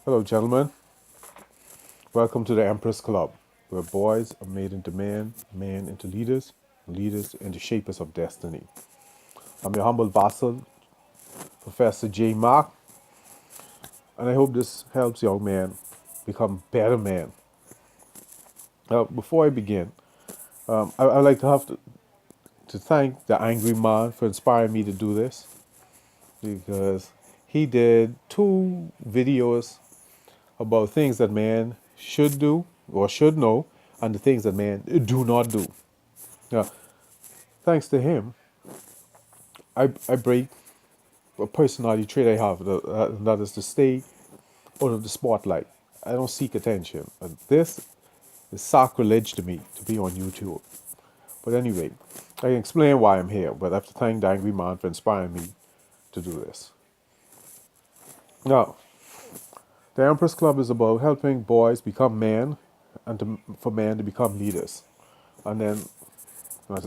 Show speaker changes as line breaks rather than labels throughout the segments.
Hello, gentlemen. Welcome to the Empress Club, where boys are made into men, men into leaders, leaders into shapers of destiny. I'm your humble vassal, Professor J. Mark, and I hope this helps young men become better men. Before I begin, I'd like to thank the Angry Man for inspiring me to do this because he did two videos about things that man should do or should know and the things that man do not do. Now, thanks to him, I break a personality trait I have, and that is to stay out of the spotlight. I don't seek attention. And this is sacrilege to me to be on YouTube. But anyway, I can explain why I'm here, but I have to thank the Angry Man for inspiring me to do this. Now, the Empress Club is about helping boys become men and for men to become leaders. And then,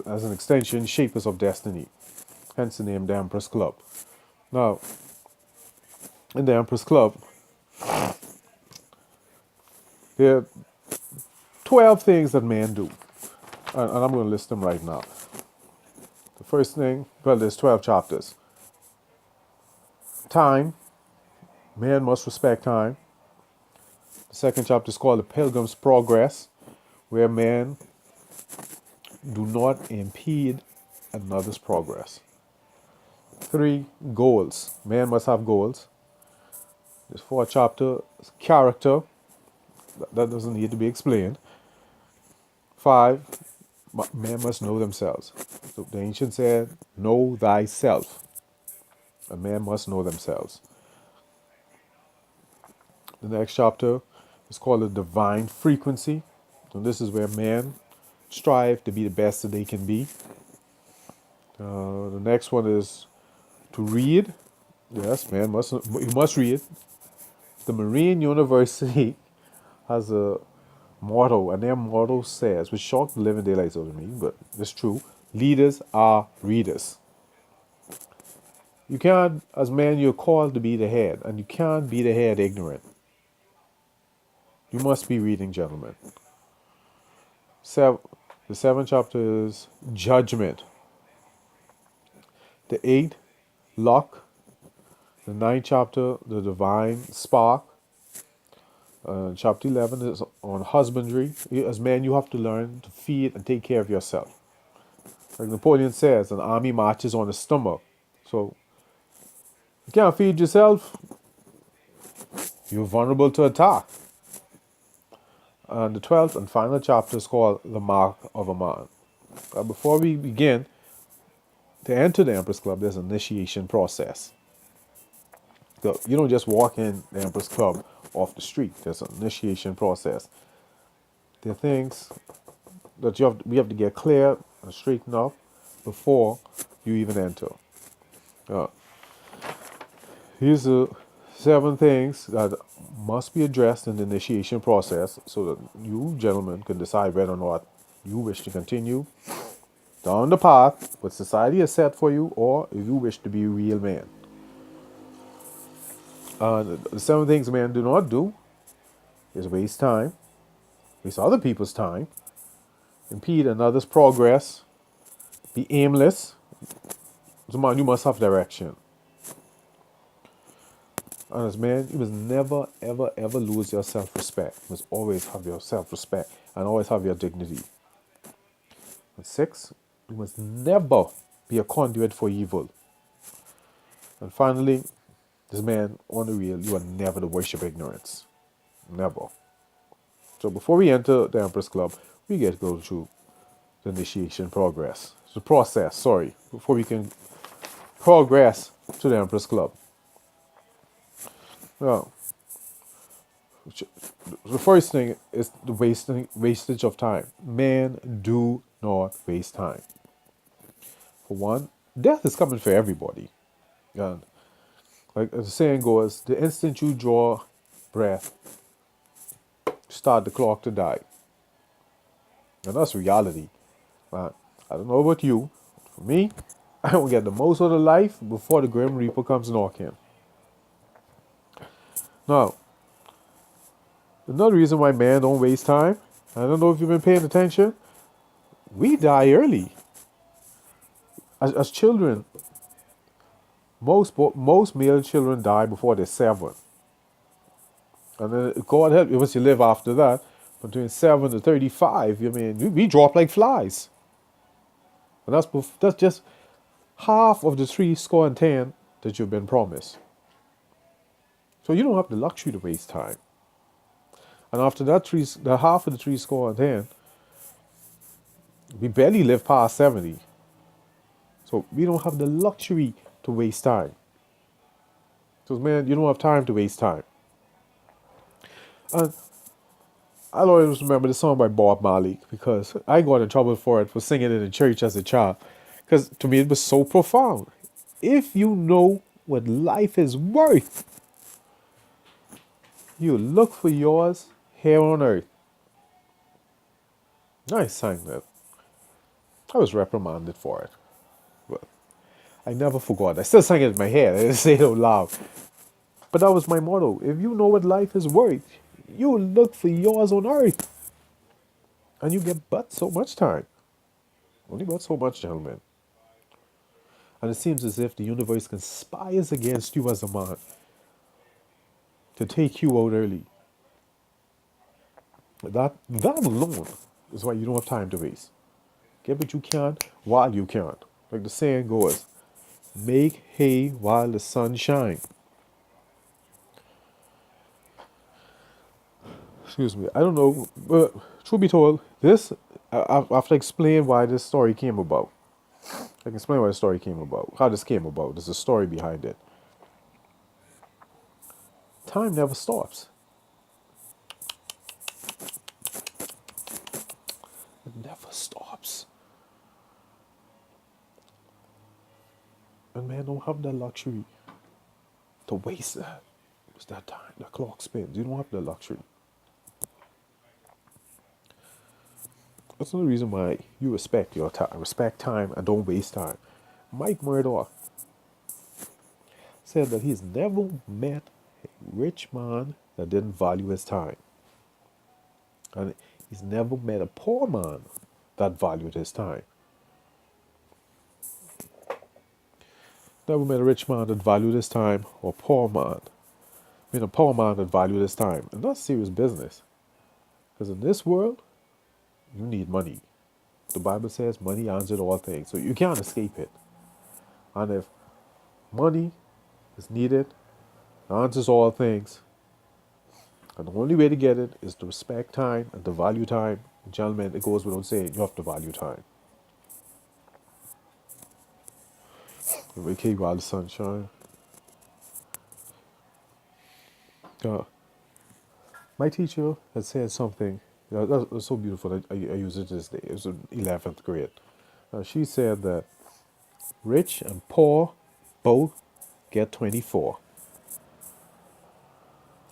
as an extension, shapers of destiny. Hence the name the Empress Club. Now, in the Empress Club, there are 12 things that men do. And I'm going to list them right now. The first thing, well, there's 12 chapters. Time. Man must respect time. The second chapter is called The Pilgrim's Progress, where men do not impede another's progress. 3, goals. Man must have goals. This fourth chapter is character. That doesn't need to be explained. 5, men must know themselves. So the ancient said, know thyself. A man must know themselves. The next chapter is called the divine frequency. And this is where men strive to be the best that they can be. The next one is to read. Yes, man you must read. The Marine University has a motto, and their motto says, which shocked the living daylights out of me, but it's true, leaders are readers. You can't, as men, you're called to be the head, and you can't be the head ignorant. You must be reading, gentlemen. The seventh chapter is judgment. The eighth, luck. The ninth chapter, the divine spark. Chapter 11 is on husbandry. As men, you have to learn to feed and take care of yourself. Like Napoleon says, an army marches on a stomach. So, you can't feed yourself, you're vulnerable to attack. And the 12th and final chapter is called The Mark of a Man. Before we begin, to enter the Empress Club, there's an initiation process. So you don't just walk in the Empress Club off the street. There's an initiation process. There are things that we have to get clear and straighten up before you even enter. Here's the 7 things that must be addressed in the initiation process so that you gentlemen can decide whether or not you wish to continue down the path what society has set for you, or if you wish to be a real man. The 7 things men do not do is waste time, waste other people's time, impede another's progress, be aimless. So man, you must have direction. And as man, you must never, ever, ever lose your self-respect. You must always have your self-respect and always have your dignity. And 6, you must never be a conduit for evil. And finally, this man, on the real, you are never to worship ignorance. Never. So before we enter the Empress Club, we get to go through the initiation progress. The process, sorry, before we can progress to the Empress Club. Now, the first thing is the wastage of time. Men do not waste time. For one, death is coming for everybody. And like as the saying goes, the instant you draw breath, start the clock to die. And that's reality. I don't know about you. For me, I don't get the most out of life before the Grim Reaper comes knocking. Now, Another reason why man don't waste time, I don't know if you've been paying attention, we die early. As children, most male children die before they're 7. And then God help you once you live after that, between 7 to 35, you mean we drop like flies. And that's just half of the 70 that you've been promised. So you don't have the luxury to waste time. And after that the half of the 70, we barely live past 70. So we don't have the luxury to waste time. So man, you don't have time to waste time. And I'll always remember the song by Bob Marley because I got in trouble for it for singing it in church as a child. Because to me it was so profound. If you know what life is worth, you look for yours here on earth. I sang that. I was reprimanded for it. But I never forgot. I still sang it in my head. I didn't say it out loud. But that was my motto. If you know what life is worth, you look for yours on earth. And you get but so much time. Only but so much, gentlemen. And it seems as if the universe conspires against you as a man to take you out early. That alone is why you don't have time to waste. Get what you can while you can. Like the saying goes, make hay while the sun shines. Excuse me. I don't know, but truth be told, this I have to explain why this story came about. I can explain why the story came about, how this came about. There's a story behind it. Time never stops. It never stops. And man don't have the luxury to waste that. It's that time. The clock spins. You don't have the luxury. That's another reason why you respect your time. Respect time and don't waste time. Mike Murdoch said that he's never met a rich man that didn't value his time. And he's never met a poor man that valued his time. Never met a rich man that valued his time or a poor man. I mean, a poor man that valued his time. And that's serious business. Because in this world, you need money. The Bible says money answers all things. So you can't escape it. And if money is needed, answers all things, and the only way to get it is to respect time and to value time. Gentlemen, it goes without saying, you have to value time. Okay, while the sun shines. My teacher had said something that was so beautiful. I use it to this day. It was in 11th grade. She said that rich and poor both get 24.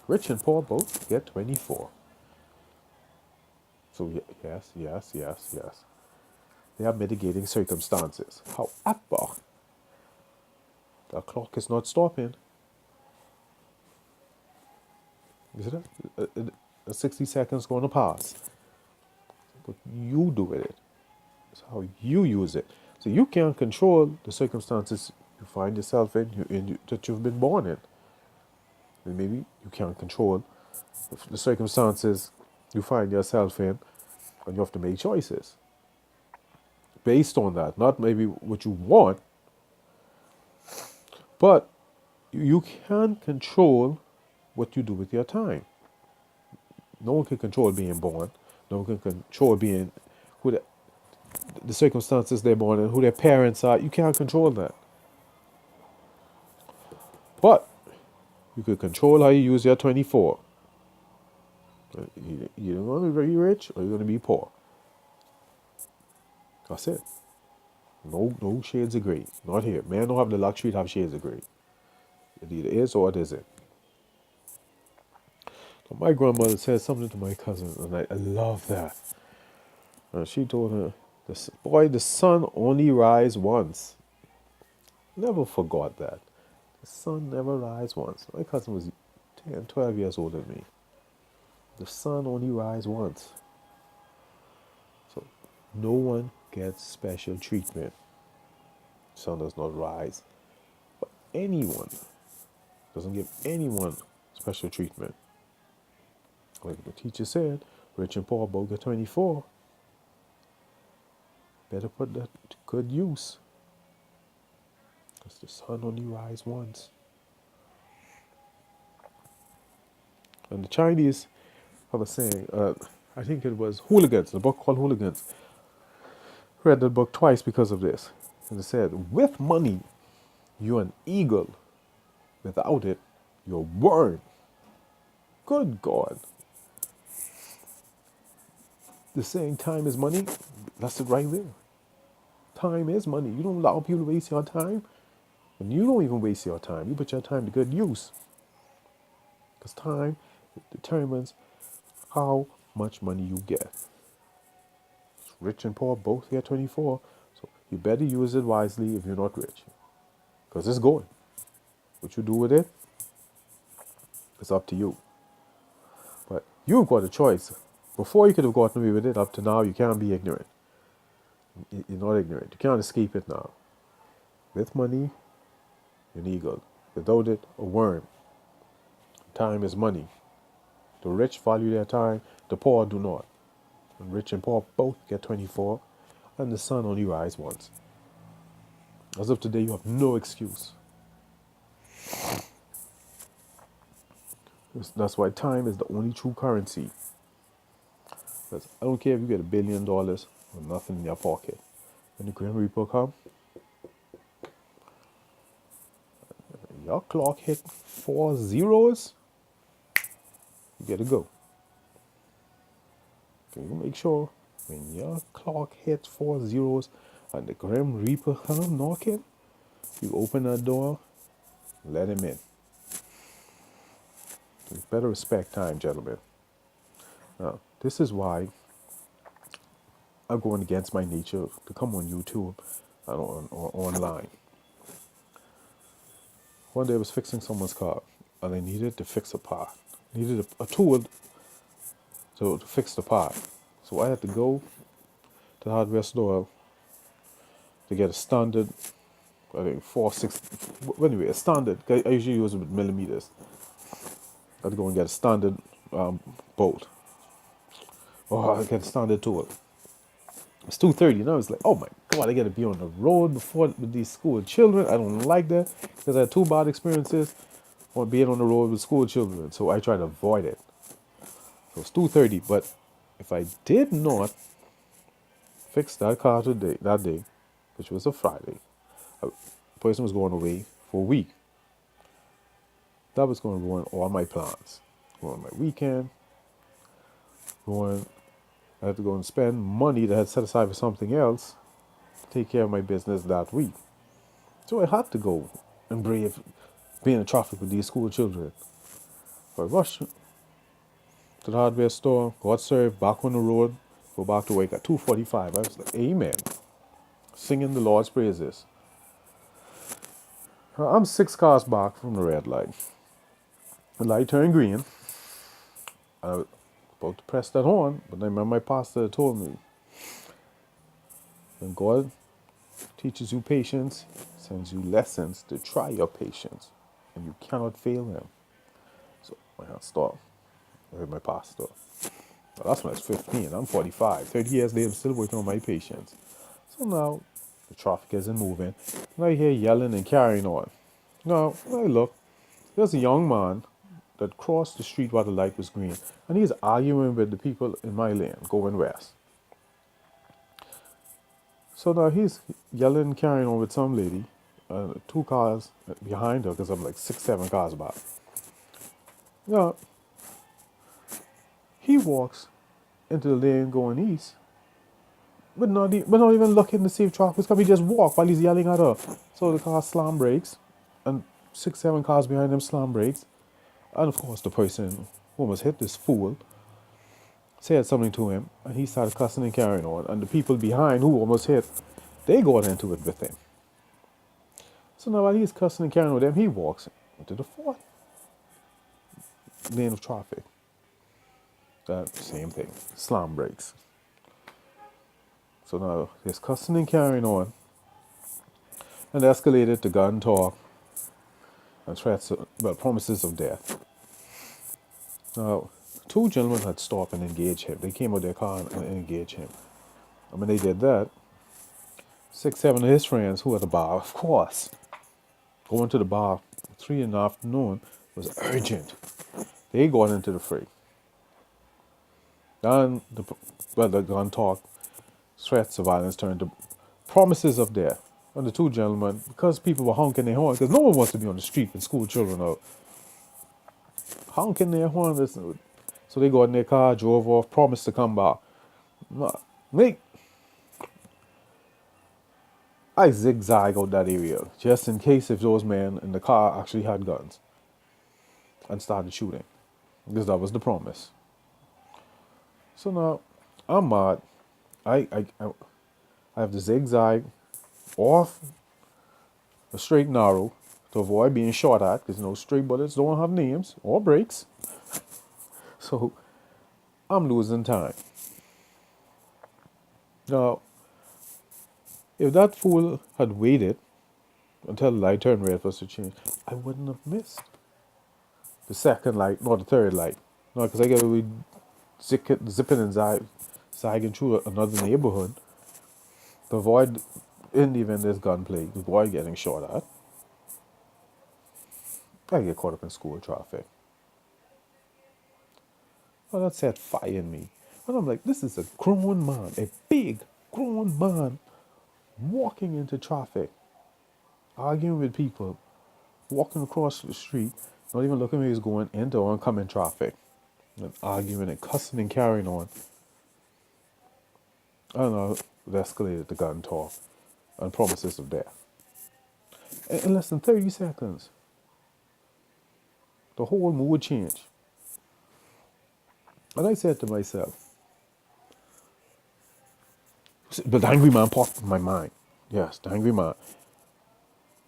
Rich and poor both get 24. So yes. They are mitigating circumstances. However, the clock is not stopping. You see that? 60 seconds going to pass. What you do with it. It's how you use it. So you can't control the circumstances you find yourself in that you've been born in. And maybe you can't control the circumstances you find yourself in, and you have to make choices based on that. Not maybe what you want, but you can control what you do with your time. No one can control being born. No one can control being who the circumstances they're born in, who their parents are. You can't control that. But you can control how you use your 24. You're going to be very rich or you're going to be poor. That's it. No shades of grey. Not here. Man don't have the luxury to have shades of grey. It either is or it isn't. So my grandmother said something to my cousin, and I love that. She told her, boy, the sun only rises once. Never forgot that. The sun never rises once. My cousin was 10, 12 years older than me. The sun only rises once. So no one gets special treatment. The sun does not rise. But anyone doesn't give anyone special treatment. Like the teacher said, rich and poor both get 24. Better put that to good use. Because the sun only rises once. And the Chinese have a saying, I think it was Hooligans, a book called Hooligans. Read the book twice because of this. And it said, with money, you're an eagle. Without it, you're a worm. Good God. The saying time is money, that's it right there. Time is money. You don't allow people to waste your time. And you don't even waste your time. You put your time to good use. Because time determines how much money you get. Rich and poor both get 24. So you better use it wisely if you're not rich. Because it's going. What you do with it, it's up to you. But you've got a choice. Before you could have gotten away with it, up to now, you can't be ignorant. You're not ignorant. You can't escape it now. With money, you're an eagle. Without it, a worm. Time is money. The rich value their time, the poor do not. And rich and poor both get 24, and the sun only rises once. As of today, you have no excuse. That's why time is the only true currency. Because I don't care if you get $1 billion or nothing in your pocket. When the Grim Reaper come, your clock hit 4 zeros, you gotta go. Can you make sure when your clock hits 4 zeros and the Grim Reaper come knocking, you open that door, let him in. You better respect time, gentlemen. Now, this is why I'm going against my nature to come on YouTube and or online. One day I was fixing someone's car and I needed to fix a part. Needed a tool to fix the part. So I had to go to the hardware store to get a standard, I think 460, anyway, a standard. I usually use it with millimeters. I had to go and get a standard bolt. Oh, I get a standard tool. It's 2:30 and I was like, oh my God, I gotta be on the road before with these school children. I don't like that because I had 2 bad experiences on being on the road with school children. So I try to avoid it. So it's 2:30, but if I did not fix that car that day, which was a Friday, the person was going away for a week. That was going to ruin all my plans. Ruin my weekend. I had to go and spend money that I had set aside for something else to take care of my business that week. So I had to go and brave being in traffic with these school children. So I rushed to the hardware store, got served, back on the road, go back to work at 2:45. I was like, amen. Singing the Lord's praises. I'm 6 cars back from the red light. The light turned green. I was about to press that horn, but I remember my pastor told me, when God teaches you patience, sends you lessons to try your patience, and you cannot fail him. So I had to stop. I heard my pastor. Well, that's when I was 15. I'm 45. 30 years later, I'm still working on my patience. So now the traffic isn't moving, and I hear yelling and carrying on. Now, when I look, there's a young man that crossed the street while the light was green, and he's arguing with the people in my lane going west. So now he's yelling and carrying on with some lady, 2 cars behind her, because I'm like 6, 7 cars back. Now, he walks into the lane going east, but not even looking to see if traffic's coming. He just walk while he's yelling at her. So the car slam brakes, and 6, 7 cars behind him slam brakes. And of course, the person who almost hit this fool said something to him, and he started cussing and carrying on. And the people behind who almost hit, they got into it with him. So now while he's cussing and carrying with them, he walks into the 4th lane of traffic. That same thing. Slam brakes. So now there's cussing and carrying on, and escalated to gun talk and threats, well, promises of death. Now, two gentlemen had stopped and engaged him. They came out their car and engaged him. And when they did that, 6, 7 of his friends who were at the bar, of course, going to the bar 3 in the afternoon was urgent. They got into the fray. Then the gun talk, threats of violence turned to promises of death. And the two gentlemen, because people were honking their horn, because no one wants to be on the street when school children are honking their horn. So they got in their car, drove off, promised to come back. Make I zigzag out that area just in case if those men in the car actually had guns and started shooting, because that was the promise. So now I'm mad. I have to zigzag off a straight narrow to avoid being shot at, because straight bullets don't have names or brakes. So I'm losing time. Now, if that fool had waited until the light turned red for us to change, I wouldn't have missed the second light, nor the third light. No, because I got to be zipping and zagging through another neighborhood to avoid, in the event there's gunplay, to avoid getting shot at. I get caught up in school traffic. Well, that set fire in me. And I'm like, this is a grown man, a big grown man, walking into traffic, arguing with people, walking across the street, not even looking where he's going, into oncoming traffic, and arguing and cussing and carrying on. I don't know, it escalated to gun talk and promises of death. In less than 30 seconds, the whole mood changed. And I said to myself, but the angry man popped in my mind. Yes, the angry man.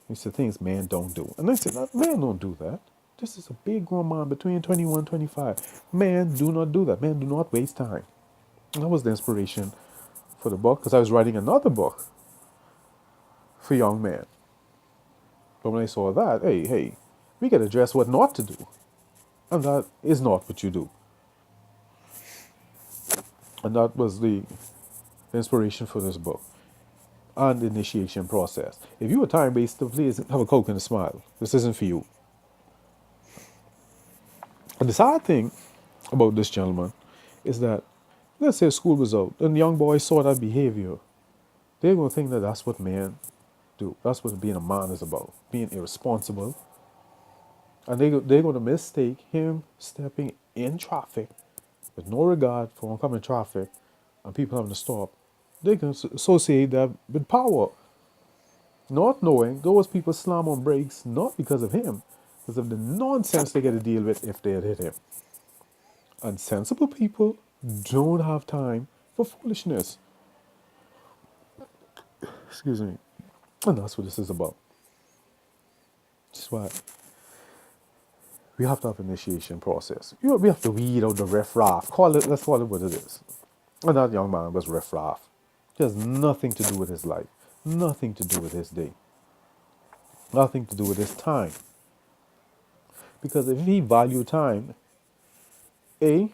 He said things men don't do. And I said, man don't do that. This is a big grown man between 21 and 25. Men do not do that. Men do not waste time. And that was the inspiration for the book, because I was writing another book for young men. But when I saw that, hey, we got to address what not to do. And that is not what you do. And that was the inspiration for this book and the initiation process. If you are time-based, please have a Coke and a smile. This isn't for you. And the sad thing about this gentleman is that, let's say school was out and young boys saw that behavior, they're going to think that that's what men do. That's what being a man is about, being irresponsible. And they're going to mistake him stepping in traffic with no regard for oncoming traffic and people having to stop. They can associate that with power. Not knowing those people slam on brakes not because of him, because of the nonsense they got to deal with if they had hit him. And sensible people don't have time for foolishness. Excuse me. And that's what this is about. That's why we have to have an initiation process. We have to weed out the riff-raff. Let's call it what it is. And that young man was riff-raff. He has nothing to do with his life. Nothing to do with his day. Nothing to do with his time. Because if he valued time, he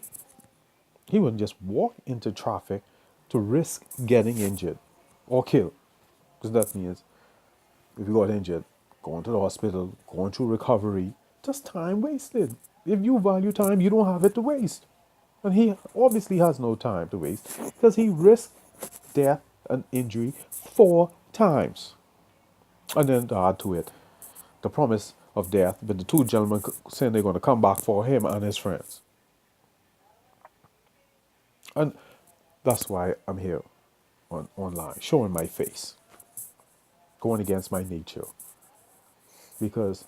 wouldn't just walk into traffic to risk getting injured or killed. Because that means if you got injured, going to the hospital, going through recovery, just time wasted. If you value time, you don't have it to waste. And he obviously has no time to waste because he risked death and injury 4 times. And then to add to it, the promise of death, but the two gentlemen saying they're going to come back for him and his friends. And that's why I'm here online, showing my face, going against my nature. Because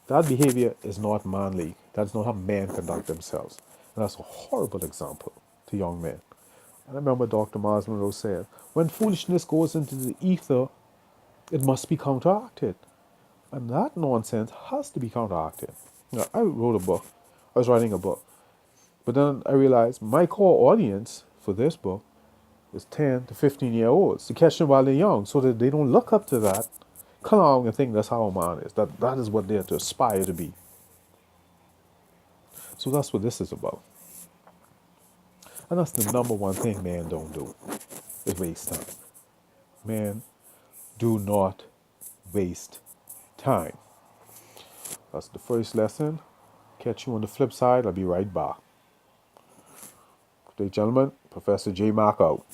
that behavior is not manly. That's not how men conduct themselves. And that's a horrible example to young men. And I remember Dr. Miles Monroe said, when foolishness goes into the ether, it must be counteracted. And that nonsense has to be counteracted. Now, I wrote a book. I was writing a book. But then I realized my core audience for this book is 10 to 15-year-olds to catch them while they're young so that they don't look up to that, come along and think that's how a man is. That is what they're to aspire to be. So that's what this is about. And that's the number one thing man don't do, is waste time. Man, do not waste time. That's the first lesson. Catch you on the flip side. I'll be right back. Good day, gentlemen. Professor J. Mark out.